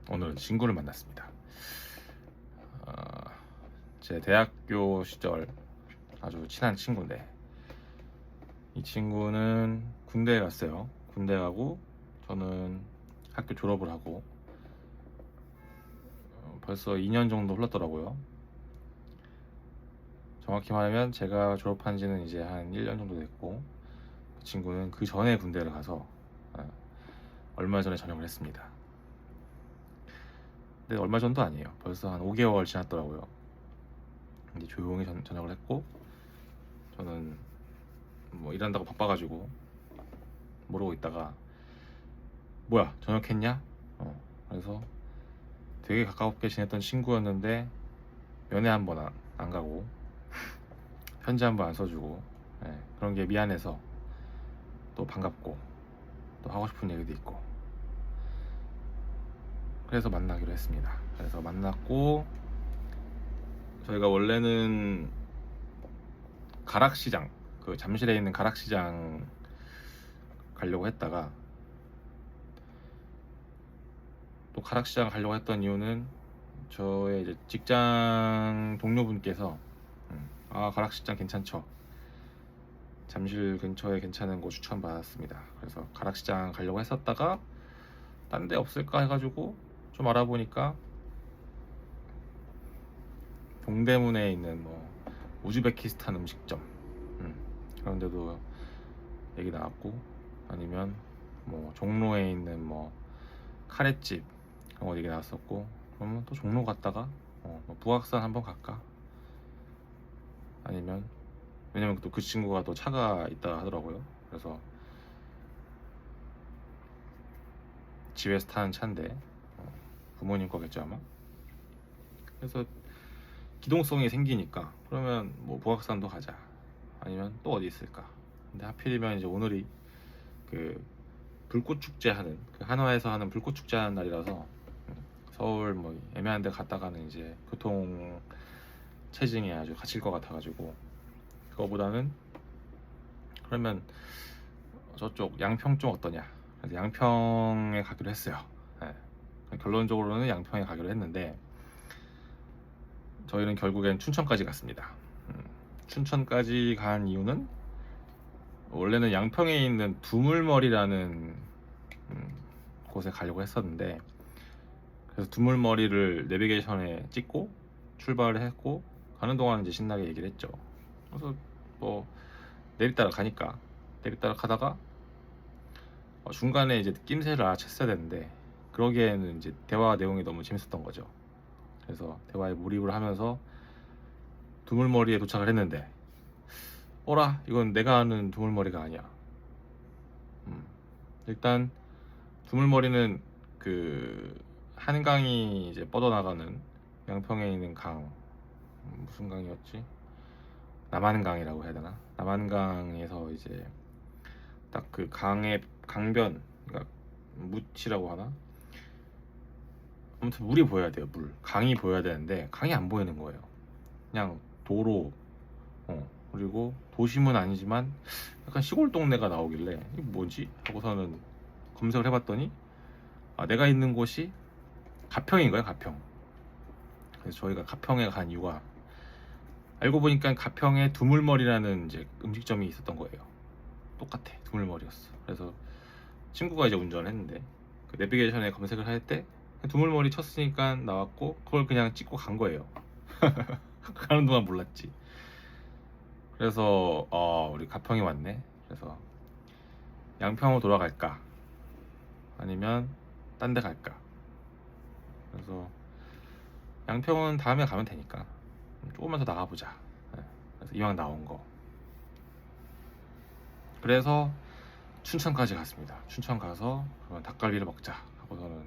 오늘은 친구를 만났습니다. 어, 제 대학교 시절 아주 친한 친구인데 이 친구는 군대에 갔어요. 군대 가고 저는 학교 졸업을 하고 벌써 2년 정도 흘렀더라고요. 정확히 말하면 제가 졸업한 지는 이제 한 1년 정도 됐고 그 친구는 그 전에 군대를 가서 어, 얼마 전에 전역을 했습니다. 근데 얼마 전도 아니에요. 벌써 한 5개월 지났더라고요. 이제 조용히 전역을 했고 저는 뭐 일한다고 바빠가지고 모르고 있다가 뭐야 전역했냐? 그래서 되게 가깝게 지냈던 친구였는데 면회 한 번 안 가고 편지 한 번 안 써주고 그런 게 미안해서 또 반갑고 또 하고 싶은 얘기도 있고 그래서 만나기로 했습니다. 그래서 만났고 저희가 원래는 가락시장 그 잠실에 있는 가락시장 가려고 했다가 또 가락시장 가려고 했던 이유는 저의 이제 직장 동료분께서 가락시장 괜찮죠? 잠실 근처에 괜찮은 곳 추천받았습니다. 그래서 가락시장 가려고 했었다가 딴 데 없을까 해가지고 좀 알아보니까 동대문에 있는 뭐 우즈베키스탄 음식점 그런 데도 얘기 나왔고 아니면 뭐 종로에 있는 뭐 카레집 그런 거 얘기 나왔었고 그러면 또 종로 갔다가 뭐 북악산 한번 갈까? 아니면 왜냐면 또 그 친구가 또 차가 있다 하더라고요. 그래서 집에서 타는 차인데 부모님 거겠죠 아마. 그래서 기동성이 생기니까 그러면 뭐 북악산도 가자. 아니면 또 어디 있을까? 근데 하필이면 이제 오늘이 그 불꽃 축제 하는 그 한화에서 하는 불꽃 축제 하는 날이라서 서울 뭐 애매한 데 갔다가는 이제 교통 체증이 아주 갇힐 것 같아가지고 그거보다는 그러면 저쪽 양평 쪽 어떠냐? 그래서 양평에 가기로 했어요. 결론적으로는 양평에 가기로 했는데 저희는 결국엔 춘천까지 갔습니다. 춘천까지 간 이유는 원래는 양평에 있는 두물머리라는 곳에 가려고 했었는데 그래서 두물머리를 내비게이션에 찍고 출발을 했고 가는 동안 이제 신나게 얘기를 했죠. 그래서 뭐 내리따라 가니까 내리따라 가다가 중간에 이제 낌새를 알아챘어야 되는데 그러기에는 이제 대화 내용이 너무 재밌었던 거죠. 그래서 대화에 몰입을 하면서 두물머리에 도착을 했는데 어라 이건 내가 아는 두물머리가 아니야. 일단 두물머리는 그 한강이 이제 뻗어나가는 양평에 있는 강 무슨 강이었지? 남한강이라고 해야 되나? 남한강에서 이제 딱 그 강의 강변 그러니까 묻이라고 하나? 아무튼 물이 보여야 돼요. 강이 보여야 되는데 강이 안 보이는 거예요. 그냥 도로 그리고 도심은 아니지만 약간 시골 동네가 나오길래 이게 뭐지? 하고서는 검색을 해봤더니 내가 있는 곳이 가평인 거예요. 가평. 그래서 저희가 가평에 간 이유가 알고 보니까 가평에 두물머리라는 이제 음식점이 있었던 거예요. 똑같아. 두물머리였어. 그래서 친구가 이제 운전을 했는데 그 내비게이션에 검색을 할 때 두물머리 쳤으니까 나왔고 그걸 그냥 찍고 간 거예요. 가는 동안 몰랐지. 그래서 우리 가평이 왔네. 그래서 양평으로 돌아갈까? 아니면 딴 데 갈까? 그래서 양평은 다음에 가면 되니까 조금만 더 나가보자. 그래서 이왕 나온 거. 그래서 춘천까지 갔습니다. 춘천 가서 그러면 닭갈비를 먹자 하고서는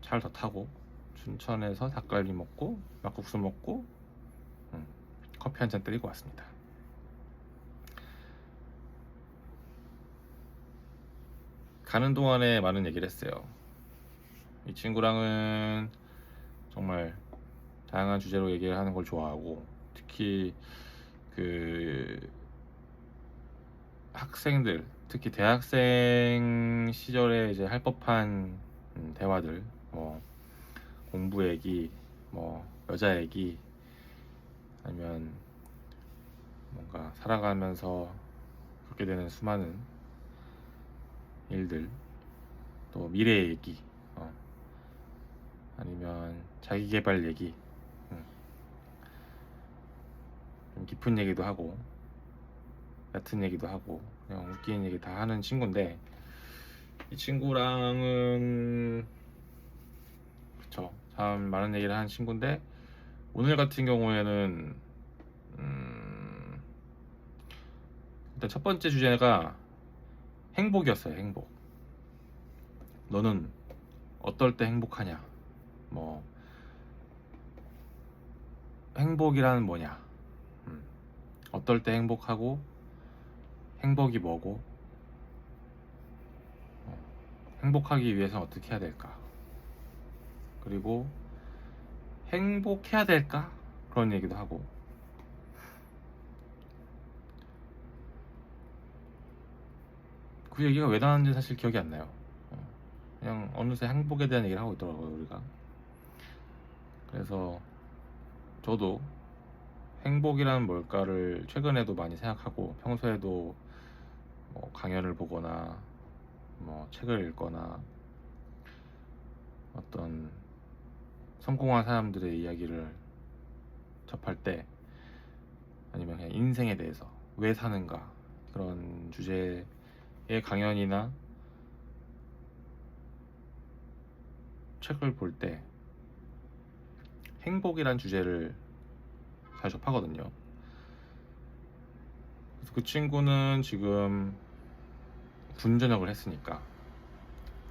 차를 더 타고 춘천에서 닭갈비 먹고 막국수 먹고 커피 한 잔 때리고 왔습니다. 가는 동안에 많은 얘기를 했어요. 이 친구랑은 정말 다양한 주제로 얘기를 하는 걸 좋아하고 특히 그 학생들 특히 대학생 시절에 이제 할 법한 대화들, 뭐 공부 얘기, 뭐 여자 얘기, 아니면 뭔가 살아가면서 겪게 되는 수많은 일들, 또 미래 얘기, 아니면 자기계발 얘기, 좀 깊은 얘기도 하고 얕은 얘기도 하고 그냥 웃기는 얘기 다 하는 친구인데, 이 친구랑은 그쵸, 참 많은 얘기를 하는 친구인데, 오늘 같은 경우에는 일단 첫 번째 주제가 행복이었어요. 행복. 너는 어떨 때 행복하냐, 뭐 행복이란 뭐냐, 어떨 때 행복하고, 행복이 뭐고, 행복하기 위해서는 어떻게 해야 될까, 그리고 행복해야 될까, 그런 얘기도 하고. 그 얘기가 왜 나왔는지 사실 기억이 안 나요. 그냥 어느새 행복에 대한 얘기를 하고 있더라고요, 우리가. 그래서 저도 행복이란 뭘까를 최근에도 많이 생각하고, 평소에도 뭐 강연을 보거나 뭐 책을 읽거나 어떤 성공한 사람들의 이야기를 접할 때, 아니면 그냥 인생에 대해서 왜 사는가, 그런 주제의 강연이나 책을 볼 때 행복이란 주제를 잘 접하거든요. 그래서 그 친구는 지금 군 전역을 했으니까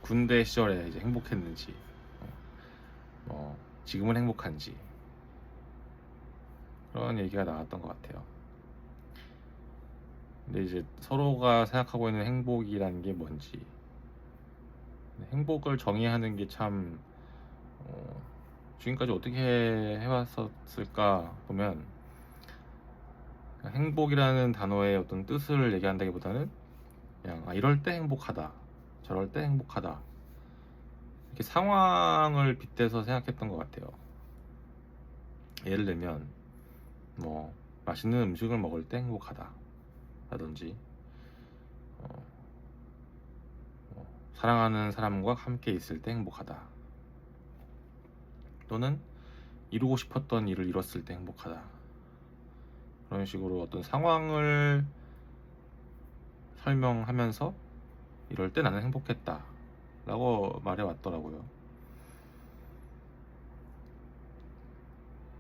군대 시절에 이제 행복했는지, 뭐 지금은 행복한지, 그런 얘기가 나왔던 것 같아요. 근데 이제 서로가 생각하고 있는 행복이라는 게 뭔지, 행복을 정의하는 게 참 지금까지 어떻게 해왔었을까 보면, 행복이라는 단어의 어떤 뜻을 얘기한다기보다는 그냥 이럴 때 행복하다, 저럴 때 행복하다, 이렇게 상황을 빗대서 생각했던 것 같아요. 예를 들면 뭐 맛있는 음식을 먹을 때 행복하다 라든지, 사랑하는 사람과 함께 있을 때 행복하다, 또는 이루고 싶었던 일을 이뤘을 때 행복하다, 그런 식으로 어떤 상황을 설명하면서 이럴 때 나는 행복했다 라고 말해 왔더라고요.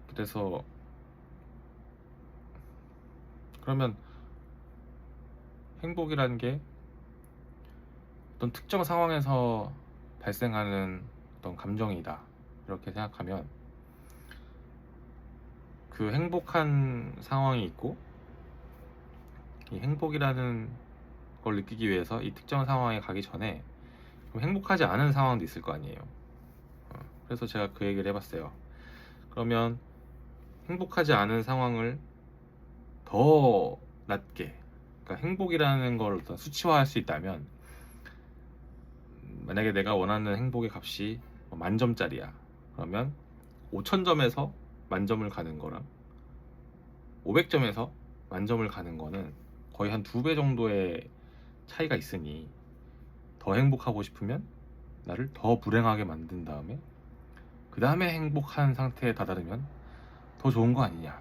그래서 그러면 행복이라는 게 어떤 특정 상황에서 발생하는 어떤 감정이다, 이렇게 생각하면 그 행복한 상황이 있고, 이 행복이라는 걸 느끼기 위해서 이 특정 상황에 가기 전에 좀 행복하지 않은 상황도 있을 거 아니에요. 그래서 제가 그 얘기를 해봤어요. 그러면 행복하지 않은 상황을 더 낮게, 그러니까 행복이라는 걸 어떤 수치화할 수 있다면, 만약에 내가 원하는 행복의 값이 만점짜리야, 그러면 5,000점에서 만점을 가는 거랑 500점에서 만점을 가는 거는 거의 한 2배 정도의 차이가 있으니, 더 행복하고 싶으면 나를 더 불행하게 만든 다음에 그 다음에 행복한 상태에 다다르면 더 좋은 거 아니냐,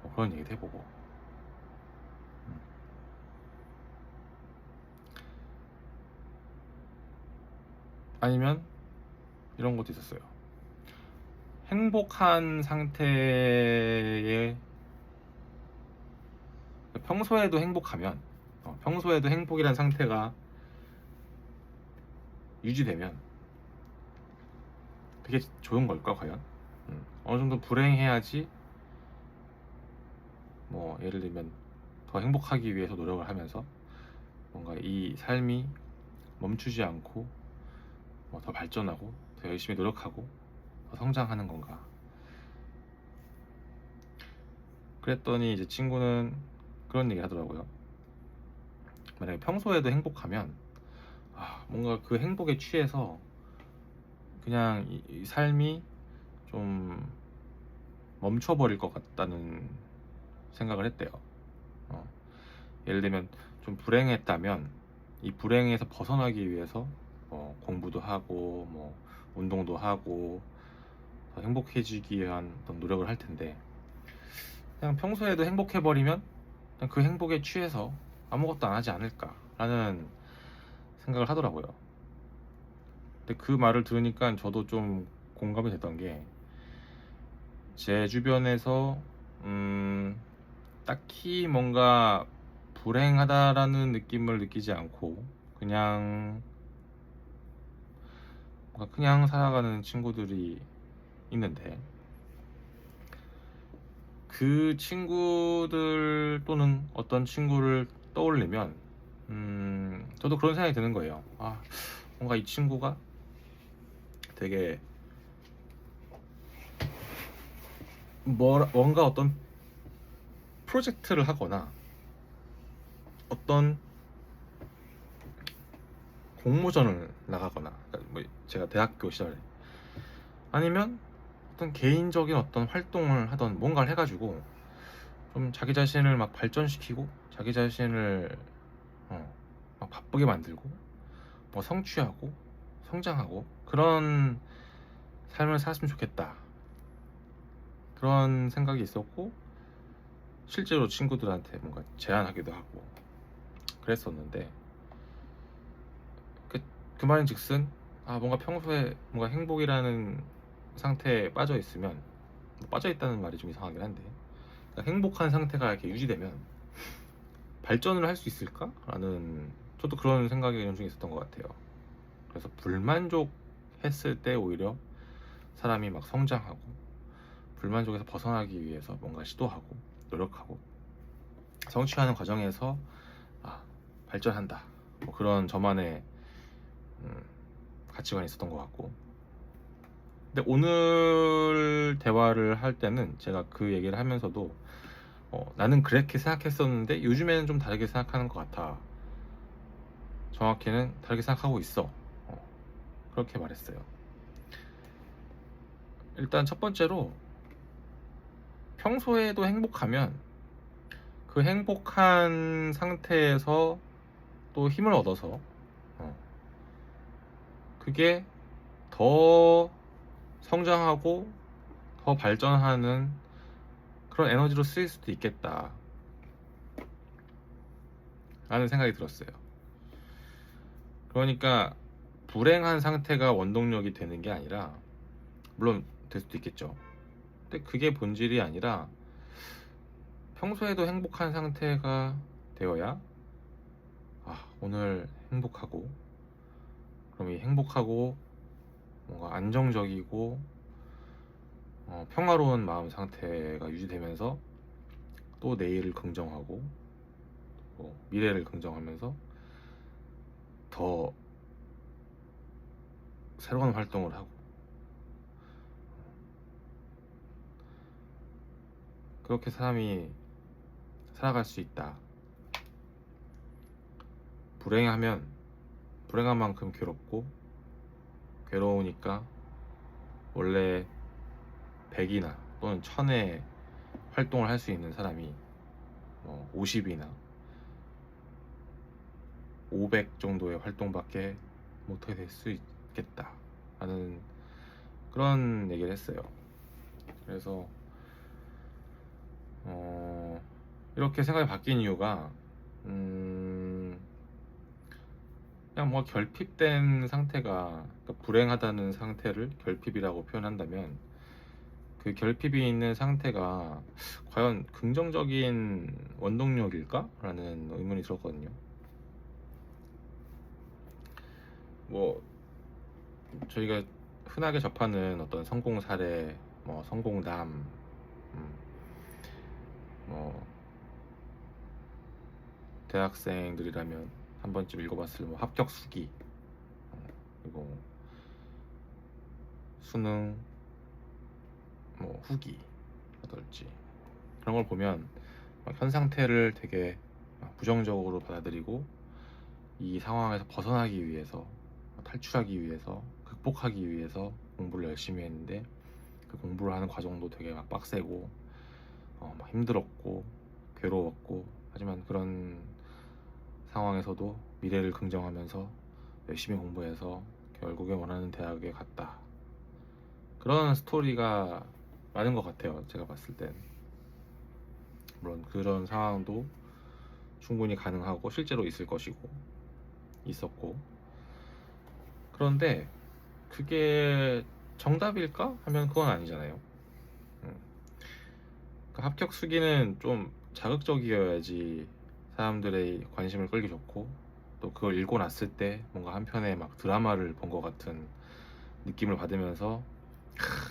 뭐 그런 얘기도 해보고. 아니면 이런 것도 있었어요. 행복한 상태에, 평소에도 행복하면, 평소에도 행복이란 상태가 유지되면 되게 좋은 걸까 과연? 어느 정도 불행해야지, 뭐 예를 들면 더 행복하기 위해서 노력을 하면서 뭔가 이 삶이 멈추지 않고 더 발전하고 더 열심히 노력하고 더 성장하는 건가. 그랬더니 이제 친구는 그런 얘기 하더라고요. 만약에 평소에도 행복하면 뭔가 그 행복에 취해서 그냥 이 삶이 좀 멈춰버릴 것 같다는 생각을 했대요. 어, 예를 들면 좀 불행했다면 이 불행에서 벗어나기 위해서 공부도 하고 뭐 운동도 하고 더 행복해지기 위한 어떤 노력을 할 텐데, 그냥 평소에도 행복해버리면 그냥 그 행복에 취해서 아무것도 안 하지 않을까라는 생각을 하더라고요. 근데 그 말을 들으니까 저도 좀 공감이 됐던 게, 제 주변에서 딱히 뭔가 불행하다라는 느낌을 느끼지 않고 그냥 뭔가 그냥 살아가는 친구들이 있는데, 그 친구들 또는 어떤 친구를 떠올리면 저도 그런 생각이 드는 거예요. 아, 뭔가 이 친구가 되게 뭔가 어떤 프로젝트를 하거나 어떤 공모전을 나가거나, 그러니까 뭐 제가 대학교 시절에 아니면 어떤 개인적인 어떤 활동을 하던 뭔가를 해가지고 좀 자기 자신을 막 발전시키고 자기 자신을 막 바쁘게 만들고 뭐 성취하고 성장하고 그런 삶을 살았으면 좋겠다, 그런 생각이 있었고, 실제로 친구들한테 뭔가 제안하기도 하고 그랬었는데, 그 말인즉슨 뭔가 평소에 뭔가 행복이라는 상태에 빠져 있으면, 빠져 있다는 말이 좀 이상하긴 한데, 그러니까 행복한 상태가 이렇게 유지되면 발전을 할 수 있을까라는, 저도 그런 생각이 연중에 있었던 것 같아요. 그래서 불만족했을 때 오히려 사람이 막 성장하고, 불만족에서 벗어나기 위해서 뭔가 시도하고 노력하고 성취하는 과정에서 발전한다, 뭐 그런 저만의 가치관이 있었던 것 같고. 근데 오늘 대화를 할 때는 제가 그 얘기를 하면서도 나는 그렇게 생각했었는데 요즘에는 좀 다르게 생각하는 것 같아, 정확히는 다르게 생각하고 있어, 그렇게 말했어요. 일단 첫 번째로, 평소에도 행복하면 그 행복한 상태에서 또 힘을 얻어서 그게 더 성장하고 더 발전하는 그런 에너지로 쓰일 수도 있겠다 라는 생각이 들었어요. 그러니까 불행한 상태가 원동력이 되는 게 아니라, 물론 될 수도 있겠죠. 근데 그게 본질이 아니라 평소에도 행복한 상태가 되어야 오늘 행복하고, 그럼 이 행복하고 뭔가 안정적이고 평화로운 마음 상태가 유지되면서 또 내일을 긍정하고 미래를 긍정하면서 더 새로운 활동을 하고, 그렇게 사람이 살아갈 수 있다. 불행하면 불행한 만큼 괴롭고, 괴로우니까 원래 100이나 또는 1000의 활동을 할 수 있는 사람이 50이나 500 정도의 활동밖에 못하게 될 수 있겠다 라는 그런 얘기를 했어요. 그래서 이렇게 생각이 바뀐 이유가 그냥 뭐 결핍된 상태가, 그러니까 불행하다는 상태를 결핍이라고 표현한다면, 그 결핍이 있는 상태가 과연 긍정적인 원동력일까? 라는 의문이 들었거든요. 뭐 저희가 흔하게 접하는 어떤 성공 사례, 뭐 성공담, 뭐 대학생들이라면 한 번쯤 읽어봤을 뭐 합격 수기, 그리고 수능 뭐 후기라든지, 그런 걸 보면 현 상태를 되게 부정적으로 받아들이고 이 상황에서 벗어나기 위해서, 탈출하기 위해서, 극복하기 위해서 공부를 열심히 했는데 그 공부를 하는 과정도 되게 막 빡세고 막 힘들었고 괴로웠고, 하지만 그런 상황에서도 미래를 긍정하면서 열심히 공부해서 결국에 원하는 대학에 갔다. 그런 스토리가 많은 것 같아요, 제가 봤을 땐. 물론 그런 상황도 충분히 가능하고 실제로 있을 것이고 있었고, 그런데 그게 정답일까 하면 그건 아니잖아요. 음. 그 합격 수기는 좀 자극적이어야지 사람들의 관심을 끌기 좋고, 또 그걸 읽고 났을 때 뭔가 한편의 막 드라마를 본 것 같은 느낌을 받으면서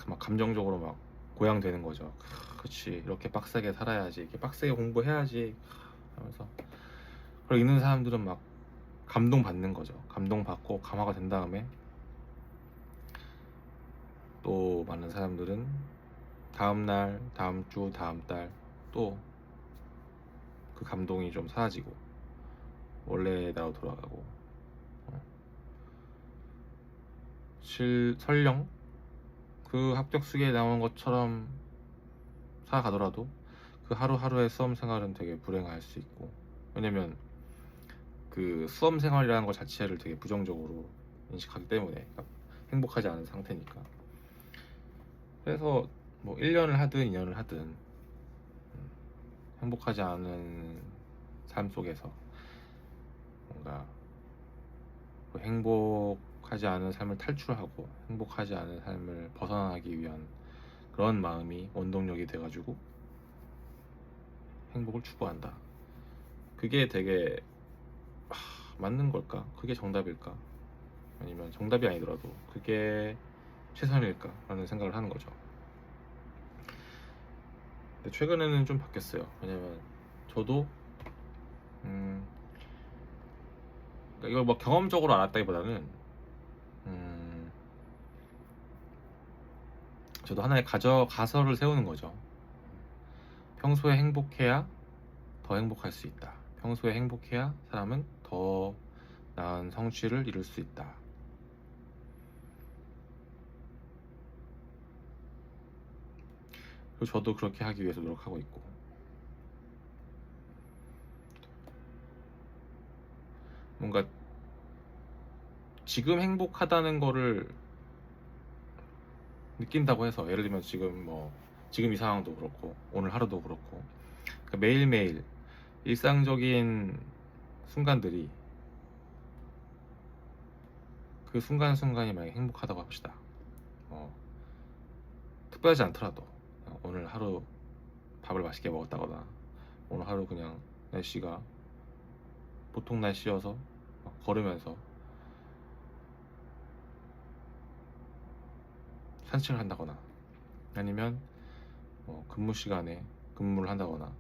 막 감정적으로 막 고양되는 거죠. 그치, 이렇게 빡세게 살아야지, 이렇게 빡세게 공부해야지 하면서. 그리고 있는 사람들은 막 감동받는 거죠. 감동받고 감화가 된 다음에 또 많은 사람들은 다음날, 다음 주, 다음 달 또 그 감동이 좀 사라지고 원래대로 돌아가고, 어. 설령 그 합격 수기에 나온 것처럼 살아가더라도 그 하루하루의 수험 생활은 되게 불행할 수 있고, 왜냐면 그 수험 생활이라는 것 자체를 되게 부정적으로 인식하기 때문에, 그러니까 행복하지 않은 상태니까. 그래서 뭐 1년을 하든 2년을 하든 행복하지 않은 삶 속에서 뭔가 그 행복하지 않은 삶을 탈출하고 행복하지 않은 삶을 벗어나기 위한 그런 마음이 원동력이 돼가지고 행복을 추구한다. 그게 되게 맞는 걸까? 그게 정답일까? 아니면 정답이 아니더라도 그게 최선일까? 라는 생각을 하는 거죠. 근데 최근에는 좀 바뀌었어요. 왜냐면 저도 그러니까 이걸 뭐 경험적으로 알았다기보다는 저도 하나의 가설을 세우는 거죠. 평소에 행복해야 더 행복할 수 있다. 평소에 행복해야 사람은 더 나은 성취를 이룰 수 있다. 그리고 저도 그렇게 하기 위해서 노력하고 있고, 뭔가 지금 행복하다는 거를 느낀다고 해서, 예를 들면 지금 이 상황도 그렇고 오늘 하루도 그렇고, 그러니까 매일매일 일상적인 순간들이, 그 순간순간이 만약에 행복하다고 합시다. 특별하지 않더라도 오늘 하루 밥을 맛있게 먹었다거나, 오늘 하루 그냥 날씨가 보통 날씨여서 걸으면서 산책을 한다거나, 아니면 근무 시간에 근무를 한다거나,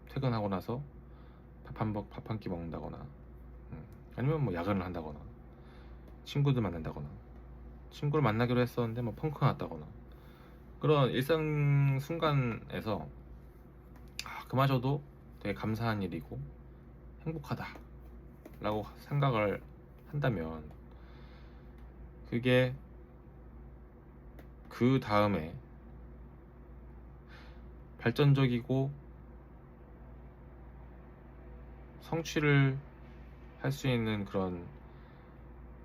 퇴근하고 나서 밥 한 끼 먹는다거나, 아니면 뭐 야근을 한다거나, 친구들 만난다거나, 친구를 만나기로 했었는데 뭐 펑크가 났다거나, 그런 일상 순간에서 그마저도 되게 감사한 일이고 행복하다 라고 생각을 한다면, 그게 그 다음에 발전적이고 성취를 할 수 있는 그런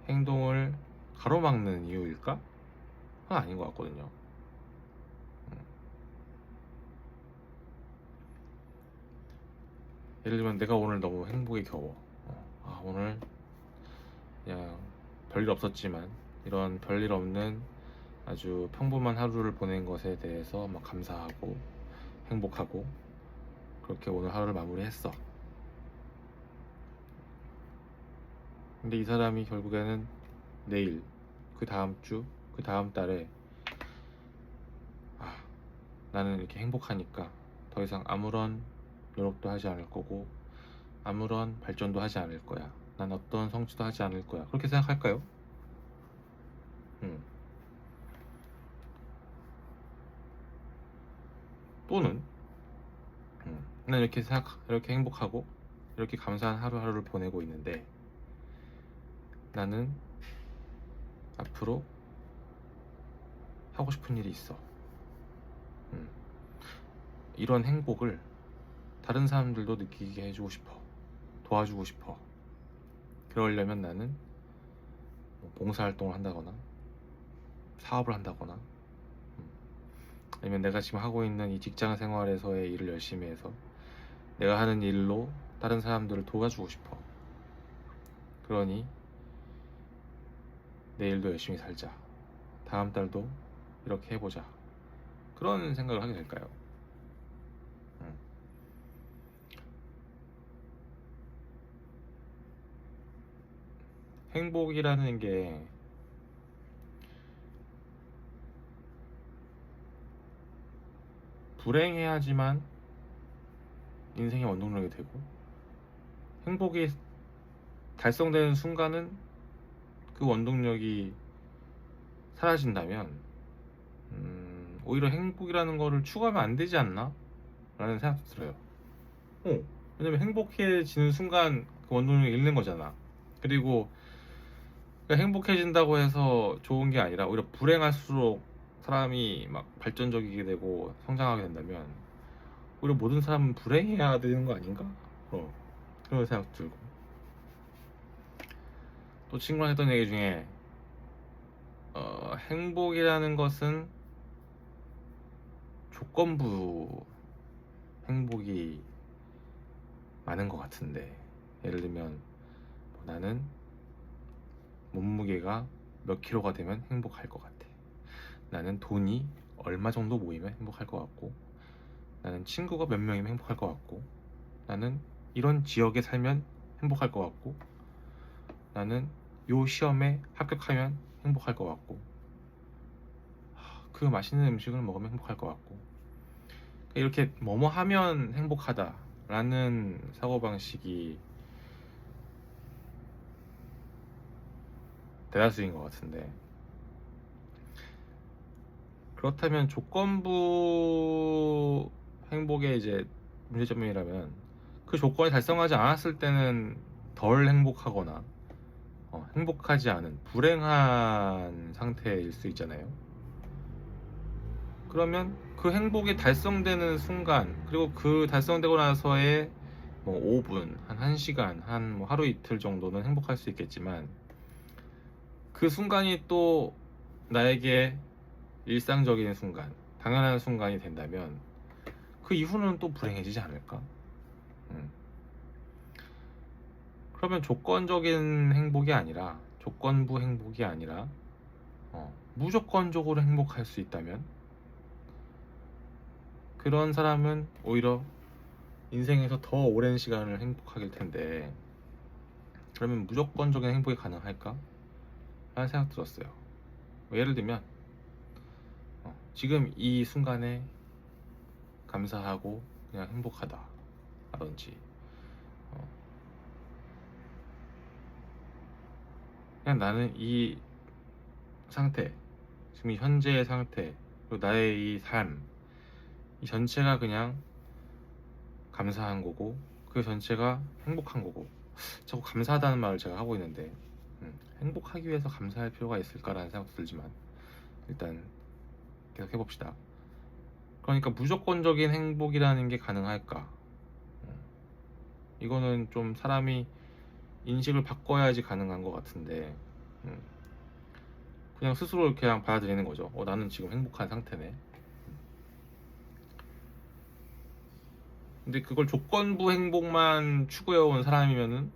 행동을 가로막는 이유일까? 그건 아닌 것 같거든요. 예를 들면 내가 오늘 너무 행복에 겨워. 오늘 그냥 별일 없었지만 이런 별일 없는 아주 평범한 하루를 보낸 것에 대해서 막 감사하고 행복하고, 그렇게 오늘 하루를 마무리했어. 근데 이 사람이 결국에는 내일, 그 다음 주, 그 다음 달에 나는 이렇게 행복하니까 더 이상 아무런 노력도 하지 않을 거고 아무런 발전도 하지 않을 거야, 난 어떤 성취도 하지 않을 거야, 그렇게 생각할까요? 또는 난 이렇게 행복하고 이렇게 감사한 하루하루를 보내고 있는데, 나는 앞으로 하고 싶은 일이 있어. 이런 행복을 다른 사람들도 느끼게 해주고 싶어. 도와주고 싶어. 그러려면 나는 뭐 봉사활동을 한다거나 사업을 한다거나 아니면 내가 지금 하고 있는 이 직장 생활에서의 일을 열심히 해서 내가 하는 일로 다른 사람들을 도와주고 싶어. 그러니 내일도 열심히 살자. 다음 달도 이렇게 해보자. 그런 생각을 하게 될까요? 행복이라는 게 불행해야지만 인생의 원동력이 되고, 행복이 달성되는 순간은 그 원동력이 사라진다면 오히려 행복이라는 거를 추구하면 안 되지 않나? 라는 생각도 들어요. 왜냐면 행복해지는 순간 그 원동력이 잃는 거잖아. 그리고 행복해진다고 해서 좋은 게 아니라 오히려 불행할수록 사람이 막 발전적이게 되고 성장하게 된다면 오히려 모든 사람은 불행해야 되는 거 아닌가? 그런 생각 들고, 또 친구랑 했던 얘기 중에 행복이라는 것은 조건부 행복이 많은 것 같은데, 예를 들면 나는 몸무게가 몇 킬로가 되면 행복할 것 같아. 나는 돈이 얼마 정도 모이면 행복할 것 같고, 나는 친구가 몇 명이면 행복할 것 같고, 나는 이런 지역에 살면 행복할 것 같고, 나는 요 시험에 합격하면 행복할 것 같고, 그 맛있는 음식을 먹으면 행복할 것 같고, 이렇게 뭐뭐 하면 행복하다 라는 사고방식이 대다수인 것 같은데, 그렇다면 조건부 행복의 이제 문제점이라면 그 조건이 달성하지 않았을 때는 덜 행복하거나 행복하지 않은 불행한 상태일 수 있잖아요. 그러면 그 행복이 달성되는 순간, 그리고 그 달성되고 나서의 뭐 5분, 한 1시간, 한 뭐 하루 이틀 정도는 행복할 수 있겠지만, 그 순간이 또 나에게 일상적인 순간, 당연한 순간이 된다면 그 이후는 또 불행해지지 않을까? 그러면 조건적인 행복이 아니라, 조건부 행복이 아니라 무조건적으로 행복할 수 있다면 그런 사람은 오히려 인생에서 더 오랜 시간을 행복하길 텐데, 그러면 무조건적인 행복이 가능할까? 라는 생각 들었어요. 예를 들면 지금 이 순간에 감사하고 그냥 행복하다 라든지, 그냥 나는 이 상태, 지금 이 현재의 상태, 그리고 나의 이 삶, 이 전체가 그냥 감사한 거고, 그 전체가 행복한 거고. 자꾸 감사하다는 말을 제가 하고 있는데 행복하기 위해서 감사할 필요가 있을까라는 생각도 들지만, 일단 계속 해봅시다. 그러니까 무조건적인 행복이라는 게 가능할까? 이거는 좀 사람이 인식을 바꿔야지 가능한 것 같은데, 그냥 스스로 그냥 받아들이는 거죠. 나는 지금 행복한 상태네. 근데 그걸 조건부 행복만 추구해온 사람이면은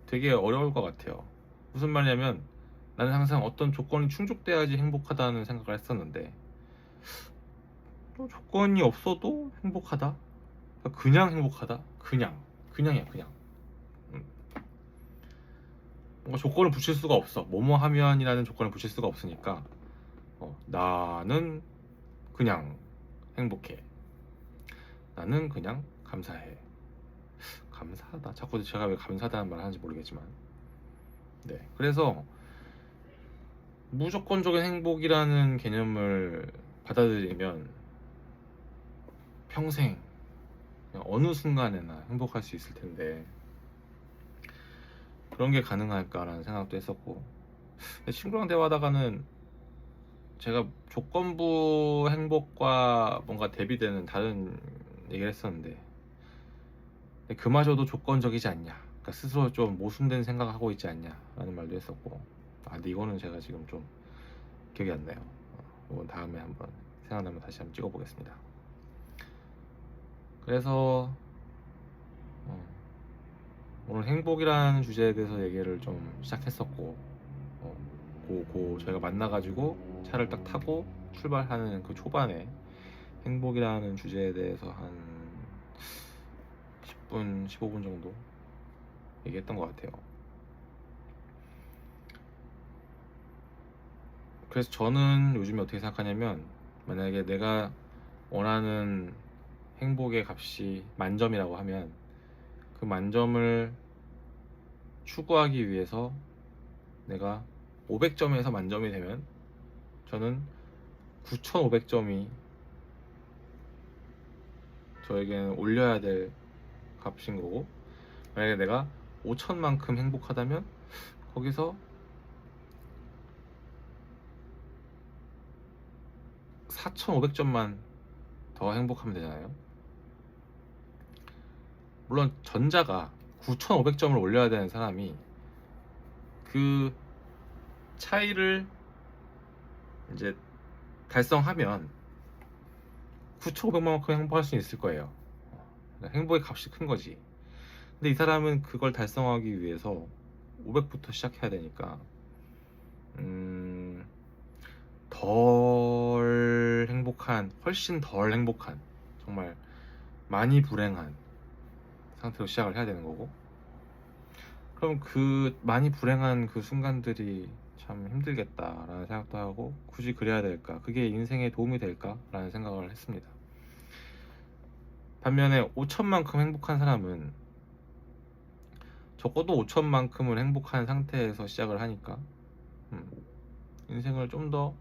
되게 어려울 것 같아요. 무슨 말이냐면, 나는 항상 어떤 조건이 충족돼야지 행복하다는 생각을 했었는데, 또 조건이 없어도 행복하다? 그냥 행복하다? 그냥이야, 그냥. 뭔가 조건을 붙일 수가 없어. 뭐뭐 하면이라는 조건을 붙일 수가 없으니까 나는 그냥 행복해. 나는 그냥 감사해. 감사하다. 자꾸 제가 왜 감사하다는 말을 하는지 모르겠지만, 네. 그래서 무조건적인 행복이라는 개념을 받아들이면 평생 그냥 어느 순간에나 행복할 수 있을 텐데, 그런 게 가능할까라는 생각도 했었고, 친구랑 대화하다가는 제가 조건부 행복과 뭔가 대비되는 다른 얘기를 했었는데, 근데 그마저도 조건적이지 않냐, 그러니까 스스로 좀 모순된 생각을 하고 있지 않냐 라는 말도 했었고, 근데 이거는 제가 지금 좀 기억이 안 나요. 이건 다음에 한번 생각나면 다시 한번 찍어보겠습니다. 그래서 오늘 행복이라는 주제에 대해서 얘기를 좀 시작했었고, 저희가 만나가지고 차를 딱 타고 출발하는 그 초반에 행복이라는 주제에 대해서 한 10분, 15분 정도 얘기했던 것 같아요. 그래서 저는 요즘에 어떻게 생각하냐면, 만약에 내가 원하는 행복의 값이 만점이라고 하면 그 만점을 추구하기 위해서 내가 500점에서 만점이 되면 저는 9,500점이 저에게는 올려야 될 값인 거고, 만약에 내가 5,000만큼 행복하다면 거기서 4,500점만 더 행복하면 되잖아요. 물론 전자가 9,500점을 올려야 되는 사람이 그 차이를 이제 달성하면 9,500만큼 행복할 수 있을 거예요. 그러니까 행복의 값이 큰 거지. 근데 이 사람은 그걸 달성하기 위해서 500부터 시작해야 되니까 덜 행복한, 훨씬 덜 행복한, 정말 많이 불행한 상태로 시작을 해야 되는 거고, 그럼 그 많이 불행한 그 순간들이 참 힘들겠다라는 생각도 하고, 굳이 그래야 될까? 그게 인생에 도움이 될까? 라는 생각을 했습니다. 반면에 5천만큼 행복한 사람은 적어도 5천만큼은 행복한 상태에서 시작을 하니까 인생을 좀 더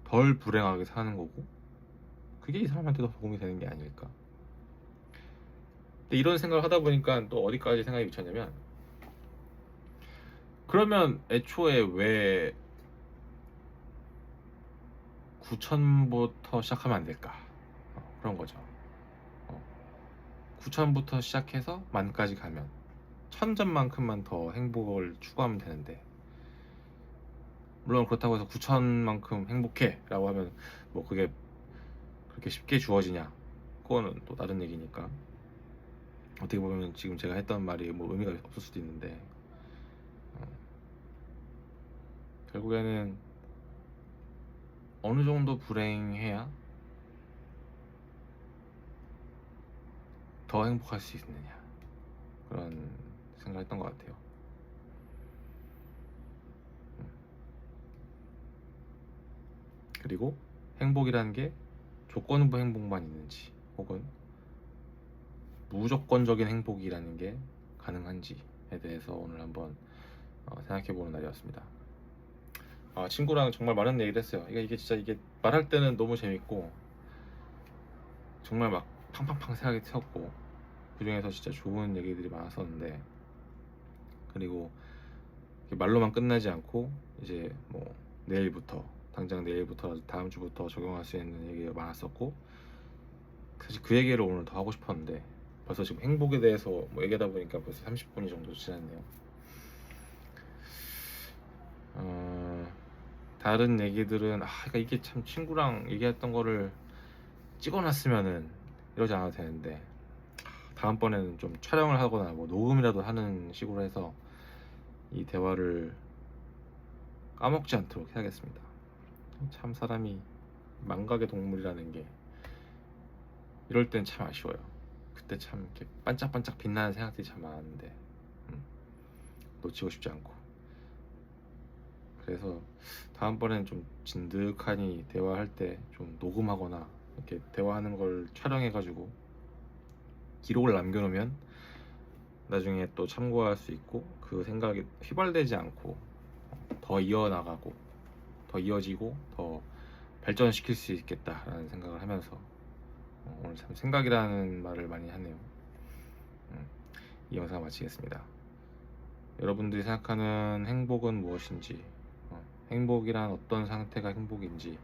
덜 불행하게 사는 거고, 그게 이 사람한테 더 도움이 되는 게 아닐까. 근데 이런 생각을 하다 보니까 또 어디까지 생각이 미쳤냐면, 그러면 애초에 왜 9천부터 시작하면 안 될까? 그런 거죠. 9천부터 시작해서 만까지 가면 1,000점만큼만 더 행복을 추구하면 되는데, 물론 그렇다고 해서 9천만큼 행복해 라고 하면 뭐 그게 그렇게 쉽게 주어지냐, 그거는 또 다른 얘기니까. 어떻게 보면 지금 제가 했던 말이 뭐 의미가 없을 수도 있는데, 결국에는 어느 정도 불행해야 더 행복할 수 있느냐, 그런 생각을 했던 것 같아요. 그리고 행복이라는 게 조건부 행복만 있는지, 혹은 무조건적인 행복이라는 게 가능한지에 대해서 오늘 한번 생각해보는 날이었습니다. 친구랑 정말 많은 얘기를 했어요. 이게 진짜 이게 말할 때는 너무 재밌고, 정말 막 팡팡팡 생각이 튀었고, 그 중에서 진짜 좋은 얘기들이 많았었는데, 그리고 말로만 끝나지 않고 이제 뭐 내일부터, 당장 내일부터 다음 주부터 적용할 수 있는 얘기가 많았었고, 사실 그 얘기를 오늘 더 하고 싶었는데 벌써 지금 행복에 대해서 뭐 얘기하다 보니까 벌써 30분이 정도 지났네요. 다른 얘기들은 그러니까 이게 참 친구랑 얘기했던 거를 찍어놨으면은 이러지 않아도 되는데, 다음번에는 좀 촬영을 하거나 뭐 녹음이라도 하는 식으로 해서 이 대화를 까먹지 않도록 해야겠습니다. 참 사람이 망각의 동물이라는 게 이럴 땐 참 아쉬워요. 그때 참 이렇게 반짝반짝 빛나는 생각들이 참 많았는데 놓치고 싶지 않고. 그래서 다음번에는 좀 진득하니 대화할 때 좀 녹음하거나 이렇게 대화하는 걸 촬영해가지고 기록을 남겨놓으면 나중에 또 참고할 수 있고, 그 생각이 휘발되지 않고 더 이어나가고 더 이어지고 더 발전시킬 수 있겠다라는 생각을 하면서 오늘 참 생각이라는 말을 많이 하네요. 이 영상 마치겠습니다. 여러분들이 생각하는 행복은 무엇인지, 행복이란 어떤 상태가 행복인지.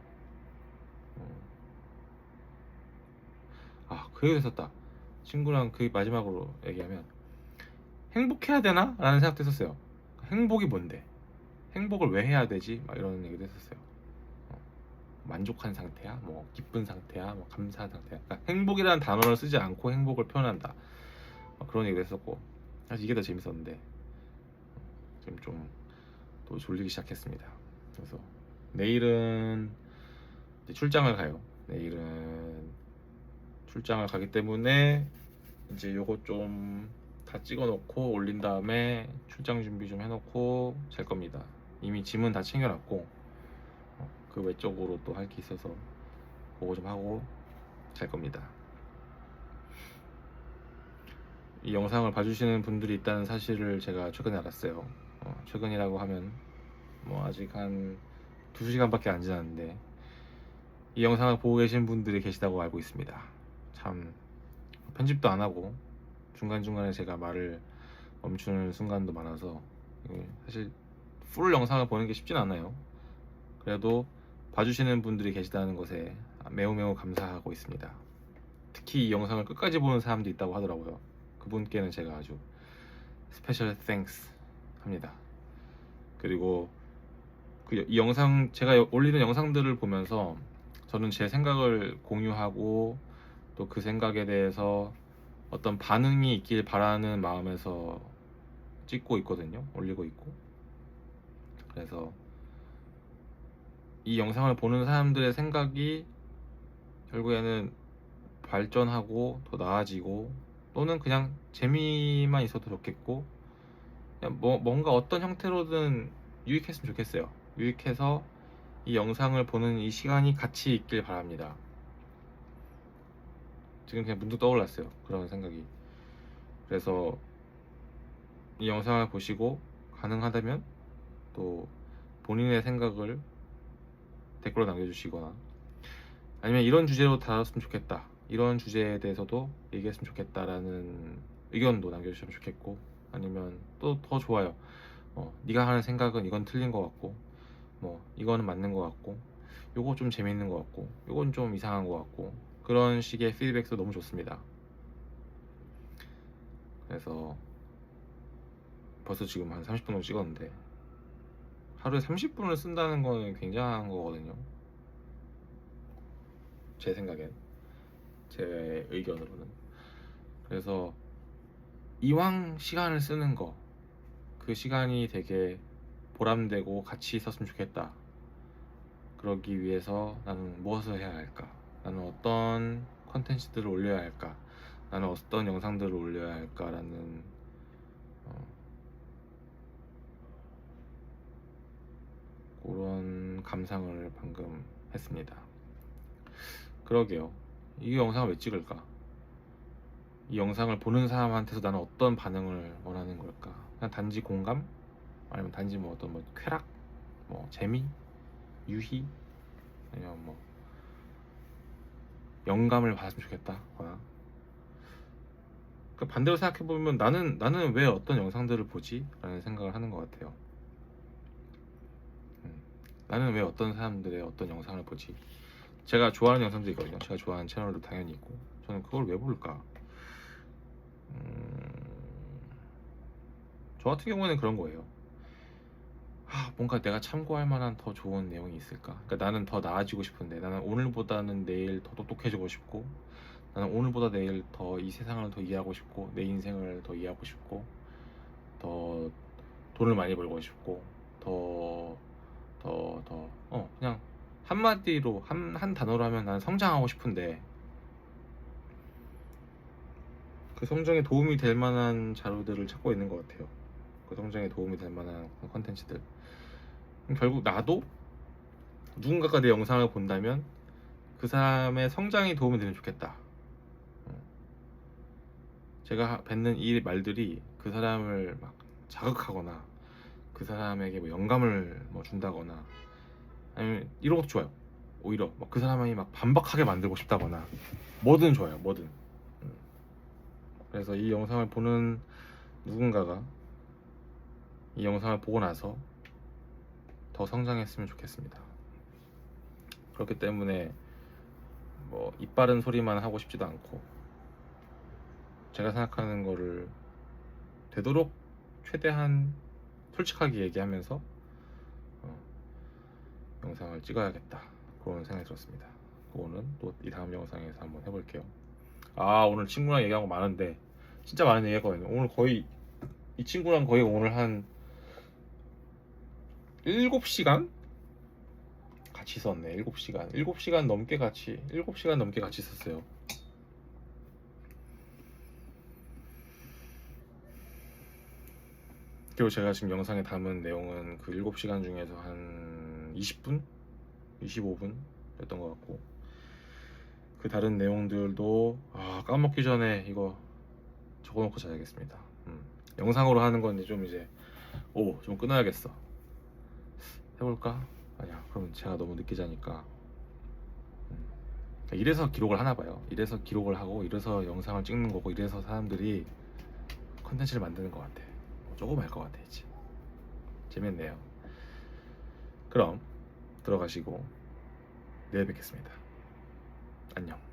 그 얘기 했었다. 친구랑 그 마지막으로 얘기하면 행복해야 되나? 라는 생각도 했었어요. 행복이 뭔데? 행복을 왜 해야 되지? 막 이런 얘기도 했었어요. 만족한 상태야? 뭐 기쁜 상태야? 뭐 감사한 상태야? 그러니까 행복이라는 단어를 쓰지 않고 행복을 표현한다. 그런 얘기도 했었고, 사실 이게 더 재밌었는데 지금 좀 또 졸리기 시작했습니다. 그래서 내일은 이제 출장을 가요. 내일은 출장을 가기 때문에 이제 요거 좀 다 찍어 놓고 올린 다음에 출장 준비 좀 해놓고 잘 겁니다. 이미 짐은 다 챙겨놨고 그 외적으로 또 할 게 있어서 그거 좀 하고 잘 겁니다. 이 영상을 봐주시는 분들이 있다는 사실을 제가 최근에 알았어요. 최근이라고 하면 뭐 아직 한 2시간밖에 안 지났는데 이 영상을 보고 계신 분들이 계시다고 알고 있습니다. 참 편집도 안 하고 중간중간에 제가 말을 멈추는 순간도 많아서 사실 풀 영상을 보는 게 쉽진 않아요. 그래도 봐주시는 분들이 계시다는 것에 매우 매우 감사하고 있습니다. 특히 이 영상을 끝까지 보는 사람도 있다고 하더라고요. 그분께는 제가 아주 스페셜 땡스 합니다. 그리고 이 영상, 제가 올리는 영상들을 보면서 저는 제 생각을 공유하고 또 그 생각에 대해서 어떤 반응이 있길 바라는 마음에서 찍고 있거든요. 올리고 있고. 그래서 이 영상을 보는 사람들의 생각이 결국에는 발전하고 더 나아지고 또는 그냥 재미만 있어도 좋겠고 그냥 뭔가 어떤 형태로든 유익했으면 좋겠어요. 유익해서 이 영상을 보는 이 시간이 같이 있길 바랍니다. 지금 그냥 문득 떠올랐어요. 그런 생각이. 그래서 이 영상을 보시고 가능하다면 또 본인의 생각을 댓글로 남겨주시거나 아니면 이런 주제로 다뤘으면 좋겠다, 이런 주제에 대해서도 얘기했으면 좋겠다라는 의견도 남겨주시면 좋겠고, 아니면 또 더 좋아요. 네가 하는 생각은 이건 틀린 것 같고, 뭐 이거는 맞는 것 같고, 요거 좀 재밌는 것 같고, 요건 좀 이상한 것 같고, 그런 식의 피드백도 너무 좋습니다. 그래서 벌써 지금 한 30분 정도 찍었는데 하루에 30분을 쓴다는 거는 굉장한 거거든요. 제 생각엔, 제 의견으로는. 그래서 이왕 시간을 쓰는 거, 그 시간이 되게 보람되고 가치 있었으면 좋겠다. 그러기 위해서 나는 무엇을 해야 할까? 나는 어떤 컨텐츠들을 올려야 할까? 나는 어떤 영상들을 올려야 할까라는 그런 감상을 방금 했습니다. 그러게요. 이 영상을 왜 찍을까? 이 영상을 보는 사람한테서 나는 어떤 반응을 원하는 걸까? 그냥 단지 공감? 아니면 단지 뭐 어떤 뭐 쾌락? 뭐 재미? 유희? 아니면 뭐 영감을 받았으면 좋겠다. 그 반대로 생각해보면 나는 왜 어떤 영상들을 보지? 라는 생각을 하는 것 같아요. 나는 왜 어떤 사람들의 어떤 영상을 보지? 제가 좋아하는 영상도 있거든요. 제가 좋아하는 채널도 당연히 있고, 저는 그걸 왜 볼까? 저 같은 경우에는 그런 거예요. 뭔가 내가 참고할 만한 더 좋은 내용이 있을까? 그러니까 나는 더 나아지고 싶은데, 나는 오늘보다는 내일 더 똑똑해지고 싶고, 나는 오늘보다 내일 더 이 세상을 더 이해하고 싶고, 내 인생을 더 이해하고 싶고, 더 돈을 많이 벌고 싶고, 그냥 한마디로 한 단어로 하면 나는 성장하고 싶은데, 그 성장에 도움이 될 만한 자료들을 찾고 있는 것 같아요. 그 성장에 도움이 될 만한 컨텐츠들. 결국 나도 누군가가 내 영상을 본다면 그 사람의 성장에 도움이 되면 좋겠다. 제가 뱉는 이 말들이 그 사람을 막 자극하거나 그 사람에게 뭐 영감을 뭐 준다거나, 아니면 이런 것도 좋아요. 오히려 막 그 사람이 막 반박하게 만들고 싶다거나, 뭐든 좋아요. 뭐든. 그래서 이 영상을 보는 누군가가 이 영상을 보고 나서 더 성장했으면 좋겠습니다. 그렇기 때문에 뭐 이빠른 소리만 하고 싶지도 않고, 제가 생각하는 거를 되도록 최대한 솔직하게 얘기하면서 영상을 찍어야겠다, 그런 생각이 들었습니다. 그거는 또 이 다음 영상에서 한번 해볼게요. 오늘 친구랑 얘기한 거 많은데 진짜 많은 얘기했거든요. 오늘 거의 이 친구랑 거의 오늘 한 7시간 같이 있었네. 7시간 넘게 같이 7시간 넘게 같이 있었어요. 그리고 제가 지금 영상에 담은 내용은 그 7시간 중에서 한 20분? 25분 였던 것 같고, 그 다른 내용들도 까먹기 전에 이거 적어놓고 자야겠습니다. 영상으로 하는 건 좀 이제 좀 끊어야겠어. 해볼까? 아니야, 그럼 제가 너무 늦게 자니까. 이래서 기록을 하나 봐요. 이래서 기록을 하고, 이래서 영상을 찍는 거고, 이래서 사람들이 컨텐츠를 만드는 것 같아. 조금 할 것 같아. 이제 재밌네요. 그럼 들어가시고 내일 뵙겠습니다. 안녕.